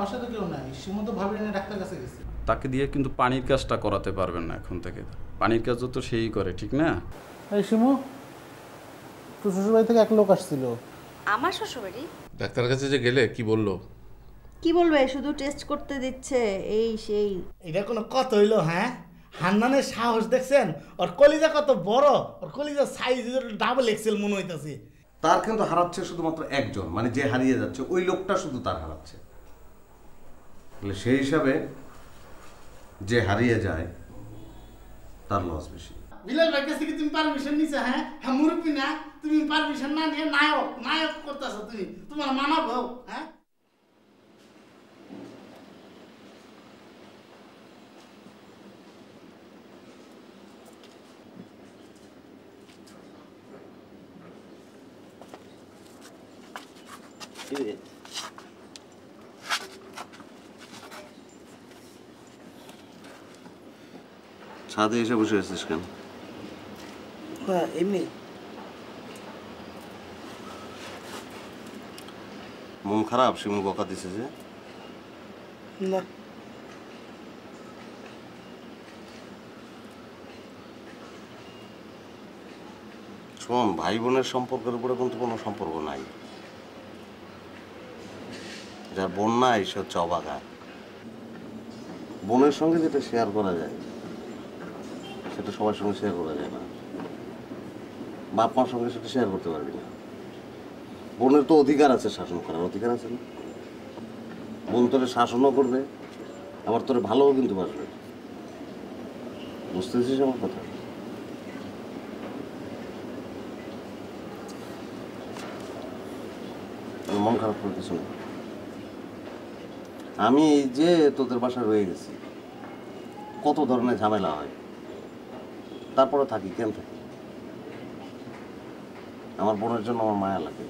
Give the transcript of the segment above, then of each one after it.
বাসায় তো কেউ নাই, শিমু তো ভাবি এনে ডাক্তার কাছে গেছে। তাকে দিয়ে কিন্তু পানির কাজটা করাতে পারবেন না এখন থেকে। পানির কাজও তো সেই করে, ঠিক না? এই শিমু, তোর শ্বশুরবাড়ি থেকে এক লোক আসছিল। আমার শ্বশুরবাড়ি? ডাক্তার কাছে যে গেলে কি বললো? কি বলবে, শুধু টেস্ট করতে দিচ্ছে এই সেই। এটা কোনো কথা হইলো? হ্যাঁ, হান্নানের সাহস দেখছেন? ওর কলিজা কত বড়, ওর কলিজা সাইজ ডাবল এক্সেল মনে হইতাছে। তার কিন্তু হারাচ্ছে শুধুমাত্র একজন, মানে যে হারিয়ে যাচ্ছে ওই লোকটা শুধু তার হারাচ্ছে। তাহলে সেই হিসাবে যে হারিয়ে যায় তার লস বেশি। বিলাল ভাই কাছে কি তুমি পারমিশন নিছো? হ্যাঁ হ্যাঁ, মুরব্বি না তুমি, পারমিশন না নিয়ে নায়ক নায়ক করতেছো তুমি, তোমার মানাবো? হ্যাঁ, ছাদে এসে বসে আছিস কেন? হ্যাঁ এমনি। মন খারাপ? শিমু বকা দিছে যে? না, শোন, ভাই বোনের সম্পর্কের উপরে কিন্তু কোনো সম্পর্ক নাই। যার বোন নাই সে হচ্ছে অবাগা। বোনের সঙ্গে যেটা শেয়ার করা যায় সেটা সবার সঙ্গে শেয়ার করা যায় না। বাপ মার সঙ্গে সেটা শেয়ার করতে পারবি না। বোনের তো অধিকার আছে, শাসন করার অধিকার আছে না? বোন তোরে শাসনও করবে, আবার তোরে ভালোও কিন্তু বাসবে। বুঝতে পেরেছিস আমার কথা? মন খারাপ করে কিছু না। আমি এই যে তোদের বাসায় রয়ে গেছি, কত ধরনের ঝামেলা হয়, তারপরে থাকি। কেন থাকি? আমার বোনের জন্য আমার মায়া লাগে।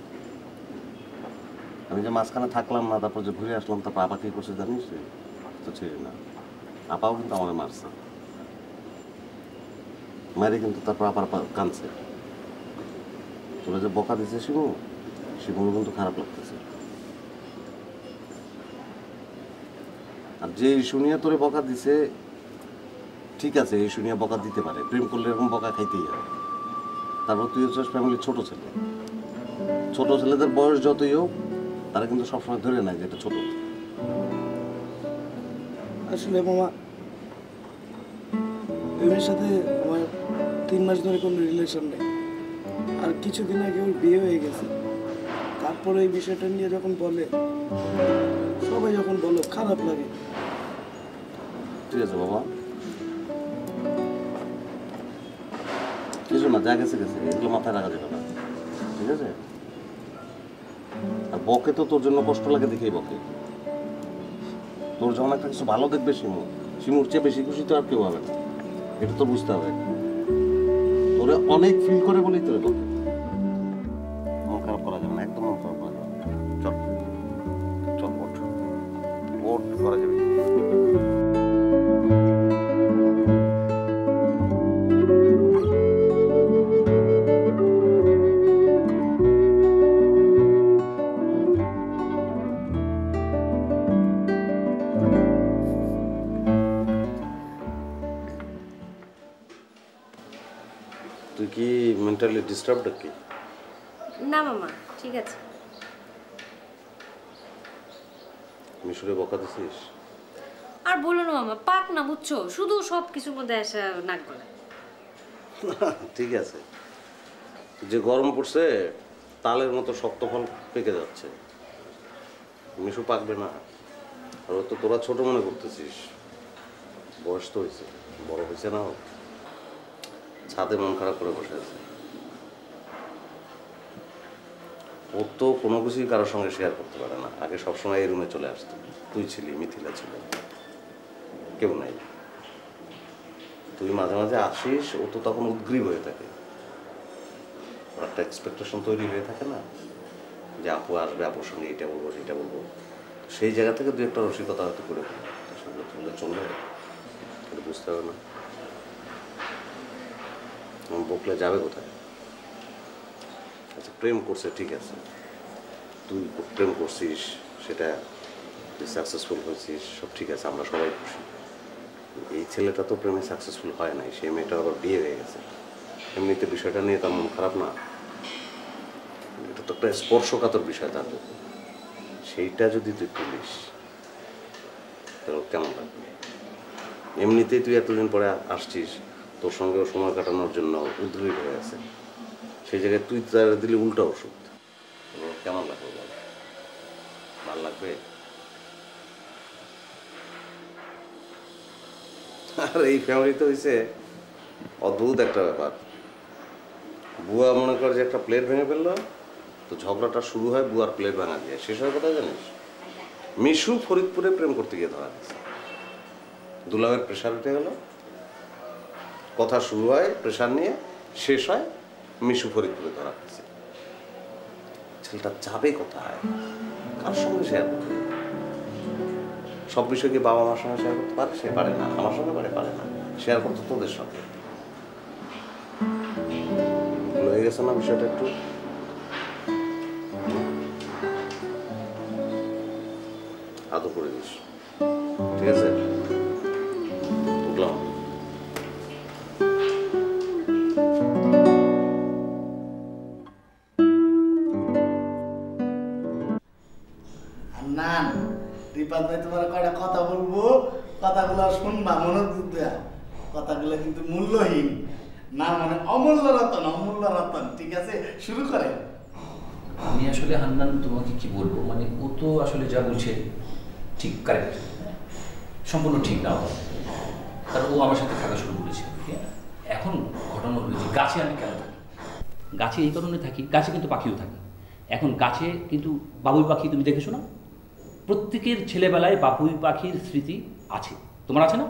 আমি যে মাঝখানে থাকলাম না, তারপর যে ঘুরে আসলাম, তারপর আপা কি করছে জানিস? তো ছেড়ে না, আপাও কিন্তু আমাকে মারছে। মারে কিন্তু তারপর আপার কাঁদছে। তোরা যে বকা দিচ্ছে শিমু, শিমুর কিন্তু খারাপ লাগতেছে। আর যে ইস্যু নিয়ে তোরে বকা দিছে, ঠিক আছে, ইস্যু নিয়ে বকা দিতে পারে, প্রেম করলে এরকম বকা খাইতেই হয়। তারপর তুই হচ্ছিস ফ্যামিলির ছোট ছেলে। ছোট ছেলেদের বয়স যতই হোক, তারা কিন্তু সবসময় ধরে নেয় যে এটা ছোট। আসলে মামা, এর সাথে আমার 3 মাস ধরে কোনো রিলেশন নেই। আর কিছুদিন আগে ওর বিয়ে হয়ে গেছে। তারপরে এই বিষয়টা নিয়ে যখন বলে, সবাই যখন বলো, খারাপ লাগে। ঠিক আছে বাবা, কিছু না, যা গেছে গেছে, এগুলো মাথায় রাখা যাবে না, ঠিক আছে? আর বকে তো তোর জন্য কষ্ট লাগে দেখেই বকে। তোর যখন একটা কিছু ভালো দেখবে শিমু, শিমুর চেয়ে বেশি খুশি তো আর কেউ হবে না। এটা তো বুঝতে হবে। তোরে অনেক ফিল করে বলেই তোরে বকে। মন খারাপ করা যাবে না, একদম মন খারাপ করা যাবে না। চল চল, ওঠ ওঠ, করা যাবে। তুই কি মেন্টালি ডিস্টার্ব নাকি? না মামা, ঠিক আছে। মিশরে বকা দিছিস? আর বলো না মামা, পাক না বুঝছো, শুধু সব কিছুর মধ্যে এসে নাক গলায়। ঠিক আছে, যে গরম পড়ছে তালের মতো শক্ত ফল পেকে যাচ্ছে। মিশু পাকবে না। আর ও তো তোরা ছোট মনে করতেছিস, বয়স তো হয়েছে, বড় হয়েছে না। ছাদে মন খারাপ করে বসে আছে। ও তো কোনো কিছুই কারোর সঙ্গে শেয়ার করতে পারে না। আগে সবসময় এই রুমে চলে আসতো, তুই ছিলি, মিথিলা ছিল, কেউ নাই। তুই মাঝে মাঝে আসিস, ও তো তখন উদ্গ্রীব হয়ে থাকে। একটা এক্সপেকটেশন তৈরি হয়ে থাকে না, যে আপু আসবে, আপুর সঙ্গে এটা বলবো সেটা বলবো। সেই জায়গা থেকে দু একটা রসিকতা হয়তো করে ফেলে চললে এটা বুঝতে হবে না। বকলে যাবে কোথায়? আচ্ছা, প্রেম করছে ঠিক আছে, তুই প্রেম করছিস, সেটা তুই সাকসেসফুল হয়েছিস, সব ঠিক আছে, আমরা সবাই খুশি। এই ছেলেটা তো প্রেমে সাকসেসফুল হয় নাই, সেই মেয়েটার আবার বিয়ে হয়ে গেছে। এমনিতে বিষয়টা নিয়ে তার মন খারাপ না, এটা তো একটা স্পর্শকাতর বিষয় তার জন্য। সেইটা যদি তুই তুলিস তাহলে কেমন লাগবে? এমনিতেই তুই এতদিন পরে আসছিস, তোর সঙ্গেও সময় কাটানোর জন্য উদ্গ্রীব হয়ে আছে, সেই জায়গায় তুই তার দিলে উল্টা ওষুধ, কেমন লাগবে বল? ভালো লাগবে? আর এই ফ্যামিলিতে হয়েছে অদ্ভুত একটা ব্যাপার। বুয়া মনে করে যে একটা প্লেট ভেঙে ফেললো, তো ঝগড়াটা শুরু হয় বুয়ার প্লেট ভাঙা দিয়ে, শেষ হয় কোথায় জানিস? মিশু ফরিদপুরে প্রেম করতে গিয়ে ধরা গেছে, দুলাভের প্রেশার উঠে গেল, কথা শুরু হয় প্রেশার নিয়ে, শেষ হয় মিশু ফরিদপুরে ধরা গেছে। ছেলেটা যাবে কোথায়, কার সঙ্গে শেয়ার করবে? সব বিষয় কি বাবা মার সঙ্গে শেয়ার করতে পারে? সে পারে না। আমার সঙ্গে পারে না, শেয়ার করতে তোদের সঙ্গে। ভুল হয়ে গেছে না বিষয়টা একটু? আদর করে দিস, ঠিক আছে? বুঝলাম। হান্নান, রিপাত ভাই তোমার কয়টা কথা বলবো, কথাগুলো শুনবা মনোযোগ দেয়া। কথাগুলো কিন্তু মূল্যহীন না, মানে অমূল্য রতন, অমূল্য রতন। ঠিক আছে, শুরু করে। আমি আসলে হান্নান তোমাকে কি বলবো, মানে ও তো আসলে যা বলছে ঠিক কারেক্ট, সম্পূর্ণ ঠিক না, কারণ ও আমার সাথে থাকা শুরু করেছে। এখন ঘটনা হলো যে গাছে আমি কেন থাকি, গাছে এই কারণে থাকি, গাছে কিন্তু পাখিও থাকে। এখন গাছে কিন্তু বাবুই পাখি তুমি দেখেছো না? প্রত্যেকের ছেলেবেলায় বাবুই পাখির স্মৃতি আছে, তোমার আছে না?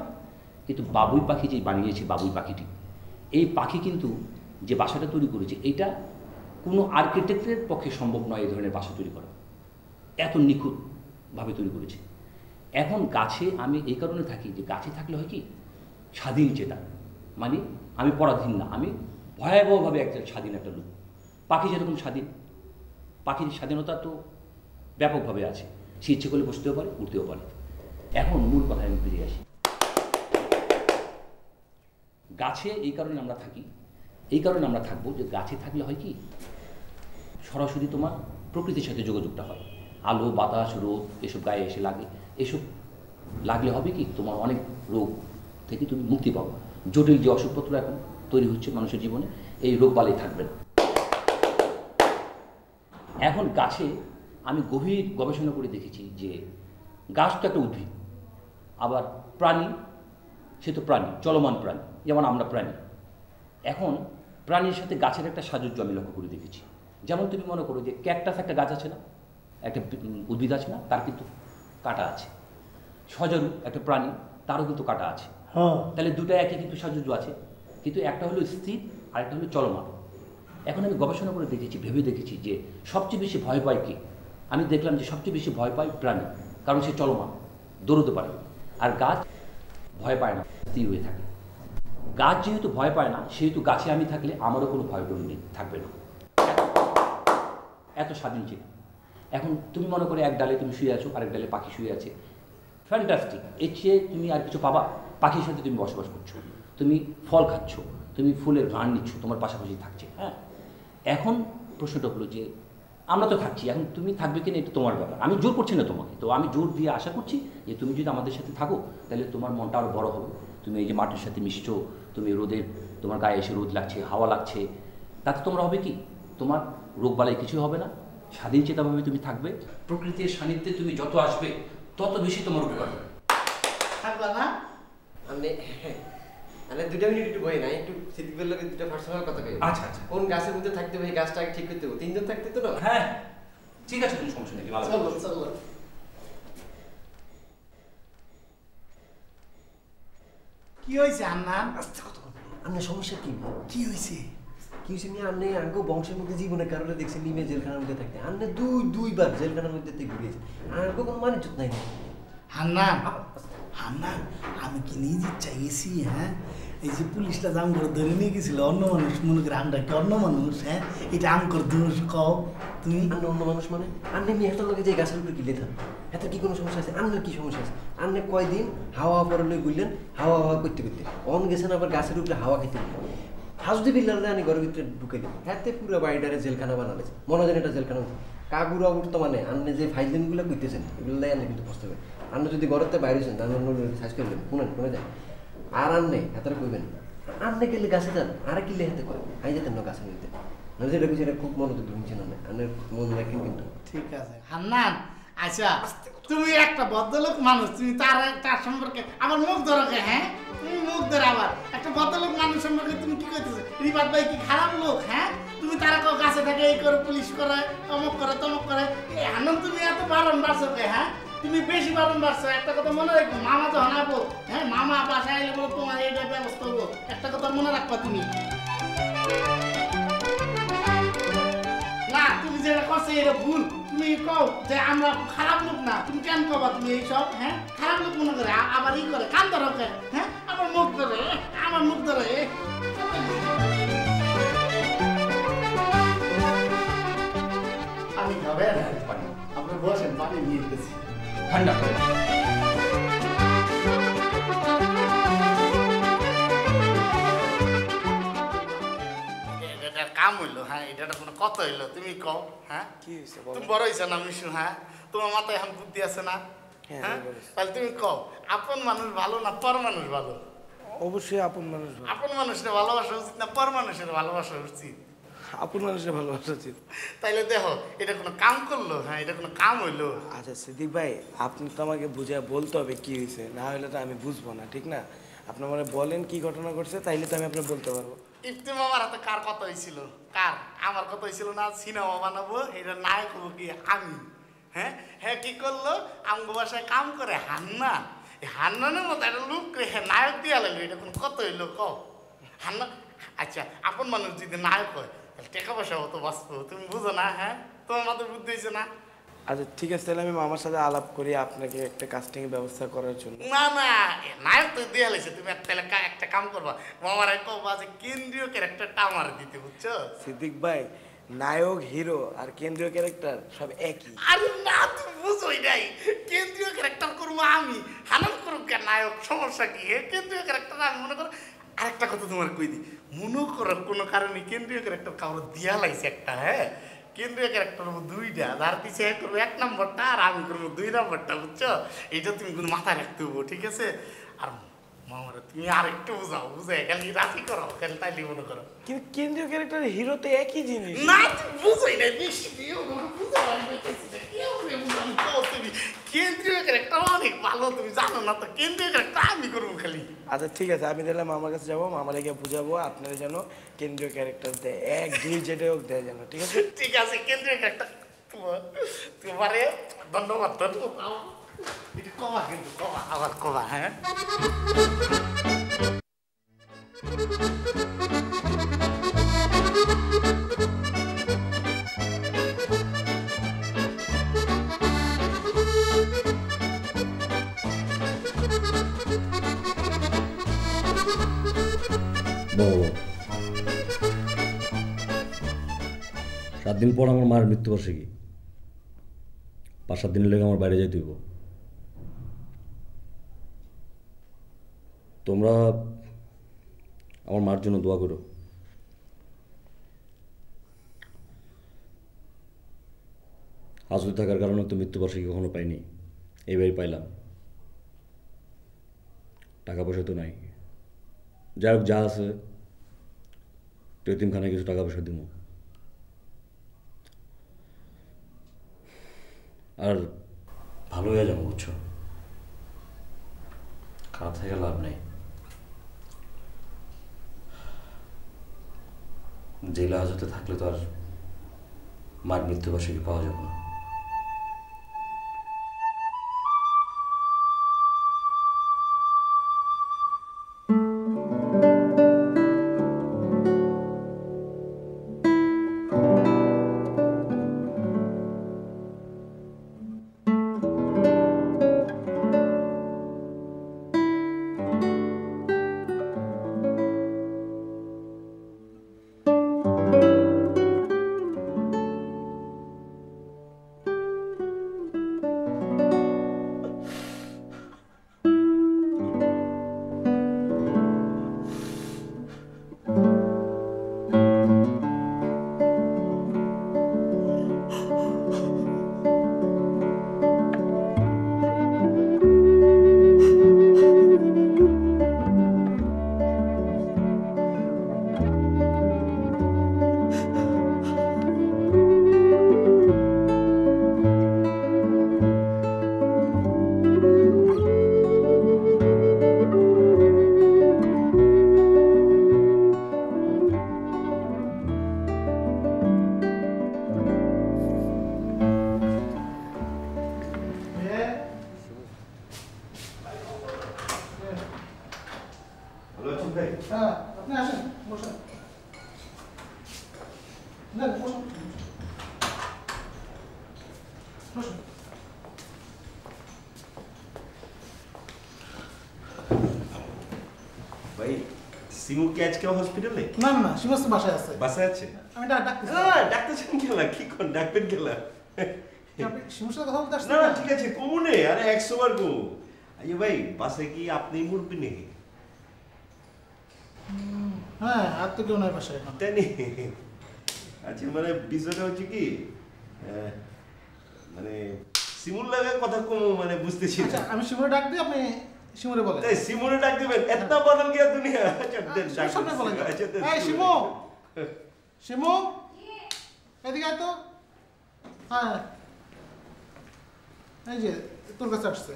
কিন্তু বাবুই পাখি যে বানিয়েছে, বাবুই পাখিটি, এই পাখি কিন্তু যে বাসাটা তৈরি করেছে, এটা কোনো আর্কিটেক্টের পক্ষে সম্ভব নয় এই ধরনের বাসা তৈরি করা, এত নিখুঁতভাবে তৈরি করেছে। এখন গাছে আমি এই কারণে থাকি যে গাছে থাকলে হয় কি, স্বাধীন চেতা, মানে আমি পরাধীন না, আমি ভয়াবহভাবে একটা স্বাধীন একটা লোক। পাখি যেরকম স্বাধীন, পাখির স্বাধীনতা তো ব্যাপকভাবে আছে, সে ইচ্ছে করলে বসতেও পারে, উঠতেও পারে। এখন মূল কথায় আমি ফিরে আসি, গাছে এই কারণে আমরা থাকি, এই কারণে আমরা থাকবো যে গাছে থাকলে হয় কি, সরাসরি তোমার প্রকৃতির সাথে যোগাযোগটা হয়, আলো বাতাস রোদ এসব গায়ে এসে লাগে, এসব লাগলে হবে কি, তোমার অনেক রোগ থেকে তুমি মুক্তি পাবো। জটিল যে অসুখপত্র এখন তৈরি হচ্ছে মানুষের জীবনে, এই রোগ বালাই থাকবে না। এখন গাছে আমি গভীর গবেষণা করে দেখেছি যে গাছ তো একটা উদ্ভিদ, আবার প্রাণী, সে তো প্রাণী, চলমান প্রাণী, যেমন আমরা প্রাণী। এখন প্রাণীর সাথে গাছের একটা সাযুজ্য আমি লক্ষ্য করে দেখেছি। যেমন তুমি মনে করো যে ক্যাকটাস একটা গাছ আছে না, একটা উদ্ভিদ আছে না, তার কিন্তু কাঁটা আছে। সজারু একটা প্রাণী, তারও কিন্তু কাঁটা আছে। তাহলে দুটো একই কিন্তু সাযুজ্য আছে, কিন্তু একটা হলো স্থির আর একটা হলো চলমান। এখন আমি গবেষণা করে দেখেছি, ভেবে দেখেছি যে সবচেয়ে বেশি ভয় পায় কে? আমি দেখলাম যে সবচেয়ে বেশি ভয় পায় প্রাণী, কারণ সে চলমান, দৌড়তে পারে। আর গাছ ভয় পায় না, স্থির হয়ে থাকে। গাছ যেহেতু ভয় পায় না, সেহেতু গাছে আমি থাকলে আমারও কোনো ভয় ডর নেই, থাকবে না, এত স্বাধীন ছিল। এখন তুমি মনে করে এক ডালে তুমি শুয়ে আছো, আরেক ডালে পাখি শুয়ে আছে, ফ্যান্টাস্টিক। এর চেয়ে তুমি আর কিছু পাবা? পাখির সাথে তুমি বসবাস করছো, তুমি ফল খাচ্ছ, তুমি ফুলের ঘ্রাণ নিচ্ছ, তোমার পাশাপাশি থাকছে। হ্যাঁ, এখন প্রশ্নটা হলো যে আমরা তো থাকছি, এখন তুমি থাকবে কিনা এটা তোমার ব্যাপার। আমি জোর করছি না তোমাকে, তো আমি জোর দিয়ে আশা করছি যে তুমি যদি আমাদের সাথে থাকো তাহলে তোমার মনটা আরও বড় হবে। তুমি এই যে মাটির সাথে মিশছো, তুমি রোদের, তোমার গায়ে এসে রোদ লাগছে, হাওয়া লাগছে, তাতে তোমরা হবে কি, তোমার রোগবালাই কিছু হবে না, স্বাধীন চেতাভাবে তুমি থাকবে। প্রকৃতির সান্নিধ্যে তুমি যত আসবে তত বেশি তোমার উপকার হবে। থাকবা না? আমি 2 মিনিট একটু বই না, একটু সিদ্দিকের লোকের দুটো পার্সোনাল কথা কই। আচ্ছা আচ্ছা, কোন গাছের মধ্যে থাকতে হবে, গাছটা আগে ঠিক করতে হবে। 3 জন থাকতে তো না? হ্যাঁ ঠিক আছে, কোনো সমস্যা নেই। চলো চলো। কি হয়েছে হান্নান? আপনার সমস্যা কি? কি হয়েছে? কি হয়েছে নিয়ে আপনি আঙ্গো বংশের মধ্যে জীবনে কারণে দেখছেন নিমে জেলখানার মধ্যে থাকতে, আপনি দুইবার জেলখানার মধ্যে থেকে ঘুরিয়েছেন, আঙ্গো কোনো মানিজ্য নাই। হান্নান, হান্নান, আমি কি নিজে চাইছি? হ্যাঁ, এই যে পুলিশটা জাম করে ধরে নিয়ে গেছিল, অন্য মানুষ মনে করে আমরা কি অন্য মানুষ? হ্যাঁ, এটা আমকর দোষ কও তুমি। আপনি অন্য মানুষ মানে আপনি মেয়েটার লোকে যে গাছের উপরে গিলে থাক, এত কি কোনো সমস্যা আছে? আন্নের কি সমস্যা আছে? আন্নে কয়দিন হাওয়া পরে লই বললেন, হাওয়া হাওয়া করতে করতে অন গেছেন আবার গাছের উপরে হাওয়া খাইতে বললেন। হাজদি বিল্লারে আনি ঘরের ভিতরে ঢুকাইলেন, হাতে পুরো বাড়িটারে জেলখানা বানালেছে, মনে হয় এটা জেলখানা। কাগুরা বর্তমানে আন্নে যে ফাইজলিনগুলো কইতেছেন এগুলো আন্নে কিন্তু বুঝতে হবে। আন্নে যদি ঘরের বাইরে হয়েছেন তাহলে সার্চ করলেন, শুনে যায় আর আন্নে হাতারে কইবেন আন্নে গেলে গাছে যান, আর কিলে হাতে কয় আই যেতেন না গাছের মধ্যে। আমি যেটা কইছি এটা খুব মনোযোগ দিচ্ছেন আন্নে, আন্নের মন রাখেন কিন্তু। ঠিক আছে হান্নান, আচ্ছা তুমি একটা ভদ্রলোক মানুষ, তুমি তার সম্পর্কে আমার মুখ ধরোকে, হ্যাঁ তুমি মুখ ধরে আবার একটা ভদ্রলোক মানুষ সম্পর্কে তুমি কি করতেছো? রিবাদ ভাই কি খারাপ লোক? হ্যাঁ তুমি তারা কেউ কাছে থাকে এই করে পুলিশ করে অমুক করে তমুক করে, আনন্দ তুমি এত বারণ বাড়ছো কে? হ্যাঁ তুমি বেশি বারণ বাড়ছো। একটা কথা মনে রাখবো, মামা যখন আবো, হ্যাঁ মামা বাসায় এলে বলো তোমার এইটা ব্যবস্থা হবো, একটা কথা মনে রাখবা তুমি। না তুমি যেটা করছো এটা ভুল। তুমি কও যে আমরা খারাপ লোক না, তুমি কেন কবা তুমি এইসব? হ্যাঁ খারাপ লোক মনে করে আবার ই করে কান ধরো, হ্যাঁ আমার মুখ ধরে, আমার মুখ ধরে। পানি খাবেন? আপনি বসেন, পানি নিয়ে এসেছি ঠান্ডা। কাম হইলো, হ্যাঁ এটা কোনো কত হইলো? তুমি কও। হ্যাঁ কি হয়েছে তুমি বড় হয়েছে না মিশু? হ্যাঁ তোমার মাথায় এখন বুদ্ধি আছে না? হ্যাঁ তাহলে তুমি কও আপন মানুষ ভালো না পর মানুষ ভালো? অবশ্যই আপন মানুষ ভালো। আপন মানুষের ভালোবাসা উচিত না পর মানুষের ভালোবাসা উচিত? আপন মানুষের ভালোবাসা উচিত। তাইলে দেখো এটা কোনো কাম করলো? হ্যাঁ এটা কোনো কাম হইলো? আচ্ছা সিদ্দিক ভাই, আপনি তো আমাকে বুঝে বলতে হবে কি হয়েছে, না হলে তো আমি বুঝবো না, ঠিক না? আপনি মানে বলেন কি ঘটনা ঘটছে, তাইলে তো আমি আপনাকে বলতে পারবো। ইফতি মামার হাতে কার কথা হয়েছিল? কার? আমার কথা হয়েছিল না সিনেমা বানাবো, এটা নায়ক হবো কি আমি। হ্যাঁ হ্যাঁ কি করলো? আমগো বাসায় কাম করে হান্নান, এই হান্নানের মতো একটা লোক রেখে নায়ক দিয়া লাগলো, এটা কোনো কত হইলো কও? হান্নান আচ্ছা আপন মানুষ যদি নায়ক হয় তাহলে টাকা পয়সা হতো বাঁচবো, তুমি বুঝো না? হ্যাঁ তোমার মাথায় বুদ্ধি হয়েছে না? আচ্ছা ঠিক আছে, তাহলে আমি মামার সাথে আলাপ করি আপনাকে একটা কাস্টিং ব্যবস্থা করার জন্য। না না নায়ক তো দিয়ে লাগছে, তুমি তাহলে একটা কাম করবা, মামার কবা যে কেন্দ্রীয় ক্যারেক্টারটা আমার দিতে, বুঝছো? সিদ্দিক ভাই, নায়ক হিরো আর কেন্দ্রীয় ক্যারেক্টার সব একই। আরে না তুমি বুঝোই নাই, কেন্দ্রীয় ক্যারেক্টার করবো আমি, হানান করুক কেন নায়ক, সমস্যা কি? কেন্দ্রীয় ক্যারেক্টার আমি মনে করো। আরেকটা কথা তোমার কই দিই, মনে করো কোনো কারণে কেন্দ্রীয় ক্যারেক্টার কারো দিয়া লাগছে একটা, হ্যাঁ কেন্দ্রীয় ক্যারেক্টার হবো দুইটা, যার পিছিয়ে করবো 1 নম্বরটা আর আমি করবো 2 নম্বরটা, বুঝছো? এইটা তুমি কিন্তু মাথায় রাখতে হবো, ঠিক আছে? আর মামারা তুমি আর একটু বুঝাও, বুঝে খালি রাজি করো, খালি তাইলে মনে করো। কিন্তু কেন্দ্রীয় ক্যারেক্টার হিরো তো একই জিনিস। না তুমি বুঝোই না, বেশি দিও বুঝো আমি তুমি কেন্দ্রীয় ক্যারেক্টার অনেক ভালো, তুমি জানো না তো? কেন্দ্রীয় ক্যারেক্টার আমি করবো খালি। আচ্ছা ঠিক আছে, আমি তাহলে মামার কাছে যাবো, মামার গিয়ে বুঝাবো আপনারা যেন কেন্দ্রীয় ক্যারেক্টার দেয়, 1 2 যেটা হোক দেয় যেন, ঠিক আছে? ঠিক আছে কেন্দ্রীয় ক্যারেক্টার তোমারে ধন্যবাদ, ধন্যবাদ। এটা কমা কিন্তু কমা, আবার কমা। হ্যাঁ বাবা 7 দিন পর আমার মায়ের মৃত্যুবার্ষিকী, 5-7 দিনের লেগে আমার বাইরে যাইতে হইব। তোমরা আমার মার জন্য দোয়া করো। হাজতে থাকার কারণে তো মৃত্যুবার্ষিকী কখনো পাইনি, এইবারই পাইলাম। টাকা পয়সা তো নাই, যাই হোক যা আছে তো এতিমখানায় কিছু টাকা পয়সা দিব। আর ভালো হয়ে যাবো, বুঝছো? খারাপ থেকে লাভ নেই। জেলা হাজতে থাকলে তো আর মার মৃত্যুবার্ষিকী পাওয়া যাবে না। ভাই? হ্যাঁ আপনি আসেন বসেন না বসুন বসুন ভাই সিমু কি আজকে হসপিটালে? না না শিবাস বাসায় আছে বাসায় আছে? আমি ডাক্তার ডাক্তার গেলা কি কোন ডাক্তার গেলা? আপনি শিমুর সাথে কথা বলতে আসছেন? না ঠিক আছে কমুনে আরে 100 বার কো। আইয়ে ভাই বাসে কি আপনি মুরবি নাকি? হ্যাঁ আর তো কেউ নাই বাসায় এখন। তাই নি? আচ্ছা মানে বিষয়টা হচ্ছে কি মানে সিমুর লাগে কথা কম মানে বুঝতেছি না। আচ্ছা আমি শিমুরে ডাক দিই আপনি শিমুরে বলেন। তাই সিমুরে ডাক দিবেন এত বদল গিয়া দুনিয়া। আচ্ছা দেন ডাক সামনে বলেন। আচ্ছা দেন। এই শিমু শিমু এদিকে আয় তো। হ্যাঁ এই যে তোর কাছে আসছে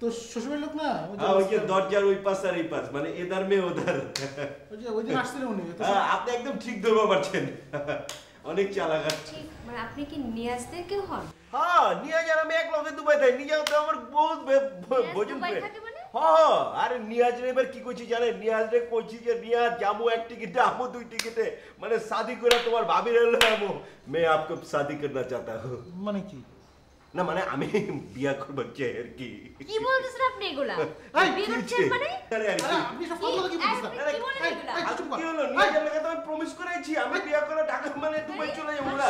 তোর শ্বশুরের লোক না ওই যে দরজার ওই পাশ আর এই পাশ মানে এদার মে ওদার। ওই দিন আসছিলেন উনি। আপনি একদম ঠিক ধরবা পারছেন অনেক চালাক ঠিক মানে আপনি কি নিয়াজদের কেউ হন? হ্যাঁ নিয়ে যান আমি এক লগে দুবাই থাই নিয়ে তো আমার বহুত ভোজন দুবাই থাকে মানে? হ্যাঁ আরে নিয়াজ রে এবার কি কইছি জানেন নিয়াজ রে কইছি যে নিয়াজ জামু এক টিকিটে আমু দুই টিকিটে মানে শাদি করে তোমার ভাবি রে আমু मैं आपको शादी करना चाहता हूं মানে কি না মানে আমি বিয়া করব চাই আর কি কি বলতেছেন আপনি এগুলা? বিয়ে করছেন মানে? আরে আপনি সব কথা কি বলছেন? আরে কি বলেন এগুলা? কি হলো নিয়াজের লাগে তো আমি প্রমিস করেছি আমি বিয়া করে ঢাকা মানে দুবাই চলে যাব না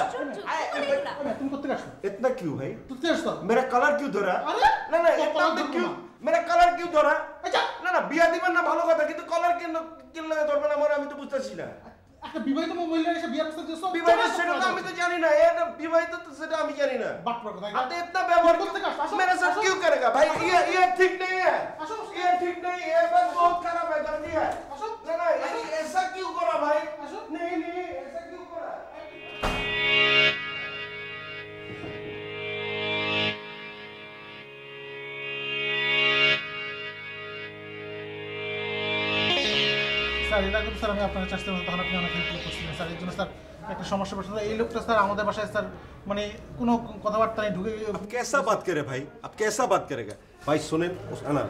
तुम कब तक আসছো? इतना क्यों भाई तू क्या আসছো? मेरा कलर क्यों धरा अरे ना ना इतना भी क्यों मेरा कलर क्यों धरा আচ্ছা না না বিয়া দিবেন না ভালো কথা কিন্তু কলার কেন লাগে ধরবে না আমার আমি তো বুঝতাছি না একটা বিবাহিত মহিলা এসে বিয়ে করতে দিছো বিবাহিত সেটা তো আমি তো জানি না এটা বিবাহিত তো সেটা আমি জানি না বাটপার কথা आप इतना व्यवहार मेरे साथ क्यों करेगा भाई ये ठीक नहीं है ये ठीक नहीं है बस बहुत खराब है गलती है ना ना ऐसा क्यों करा भाई नहीं नहीं ऐसा क्यों करा স্যার এটা কিন্তু স্যার আমি আপনার কাছে আসতে তখন আপনি অনেক হেল্প করছিলেন স্যার এর জন্য স্যার একটা সমস্যা পড়ছে এই লোকটা স্যার আমাদের বাসায় স্যার মানে কোনো কথাবার্তা নেই ঢুকে अब कैसा बात करे भाई अब कैसा बात करेगा ভাই শুনেন না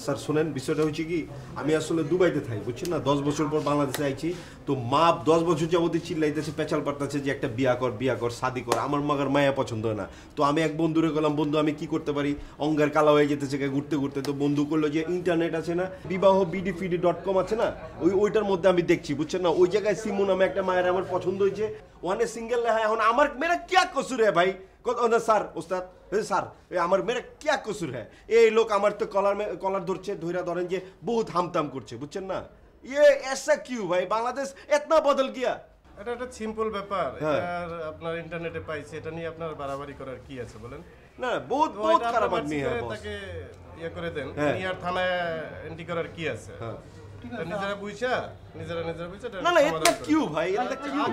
স্যার শুনেন বিষয়টা হচ্ছে কি আমি আসলে দুবাইতে থাকি বুঝছেন না 10 বছর পর বাংলাদেশে আইছি তো মা 10 বছর যাবতই চিল্লাইতেছে পেঁচাল পাড়তেছে যে একটা বিয়া কর শাদি কর আমার মাগার মায়া পছন্দ হয় না তো আমি এক বন্ধুরে গেলাম বন্ধু আমি কি করতে পারি অঙ্গের কালা হয়ে যেতেছে ঘুরতে ঘুরতে তো বন্ধু করলো যে ইন্টারনেট আছে না বিবাহ bdfd.com আছে না ওইটার মধ্যে আমি দেখছি বুঝছেন না ওই জায়গায় সিমু নামে একটা মায়ের আমার পছন্দ হয়েছে ওয়ানে সিঙ্গেল লেখা এখন আমার মেরা क्या कसूर है भाई স্যার ওস্তাদ স্যার আমার মেরা क्या कसूर है এই লোক আমার তো কলার ধরছে ধরেন যে বহুত হামতাম করছে বুঝছেন না ये ऐसा क्यों भाई বাংলাদেশ इतना बदल गया এটা একটা সিম্পল ব্যাপার আর আপনার ইন্টারনেটে পাইছে এটা নিয়ে আপনার বাড়াবাড়ি করার কি আছে বলেন না বহুত খারাপ আদমি है बॉस তাকে ইয়া করে দেন উনি আর থানায় এন্ট্রি করার কি আছে নিজেরা বুঝছা নিজেরা বুঝছা না না इतना क्यों भाई इतना क्यों